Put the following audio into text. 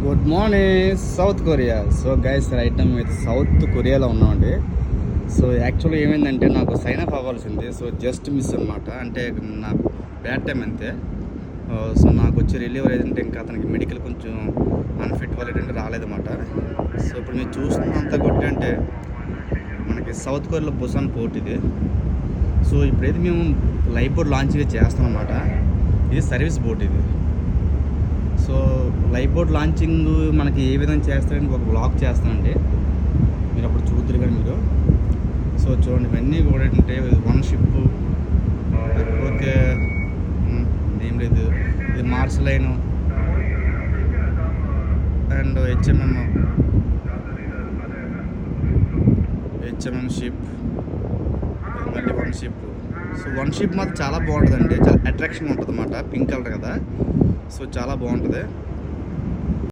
Good morning South Korea. So guys right now అయితే South కొరియాలో ఉన్నామండి. సో యాక్చువల్గా ఏమైందంటే నాకు సైన్ అప్ అవ్వాల్సింది. సో జస్ట్ మిస్ అనమాట. అంటే నాకు బ్యాడ్ టైం అంతే. సో నాకు వచ్చి రిలీవర్ ఏదంటే ఇంకా అతనికి మెడికల్ కొంచెం అన్ఫిట్ వల్ల ఏంటంటే రాలేదన్నమాట. సో ఇప్పుడు మీరు చూస్తున్నంత కొట్టి అంటే మనకి సౌత్ కొరియాలో బుసాన్ పోర్ట్ ఇది. సో ఇప్పుడైతే మేము లైఫ్ బోట్ లాంచ్ చేస్తాం అన్నమాట. ఇది సర్వీస్ బోట్ ఇది. సో లైఫ్ బోట్ లాంచింగ్ మనకి ఏ విధంగా చేస్తారని ఒక బ్లాగ్ చేస్తానండి, మీరు అప్పుడు చూద్దరు కానీ మీరు. సో చూడండి, ఇవన్నీ కూడా ఏంటంటే వన్ షిప్, లేకపోతే ఏం లేదు, ఇది Mars line and HMM ship, మళ్ళీ one ship. So one ship మాత్రం చాలా బాగుంటుందండి, చాలా అట్రాక్షన్ ఉంటుంది అన్నమాట. పింక్ కలర్ కదా, సో చాలా బాగుంటుంది.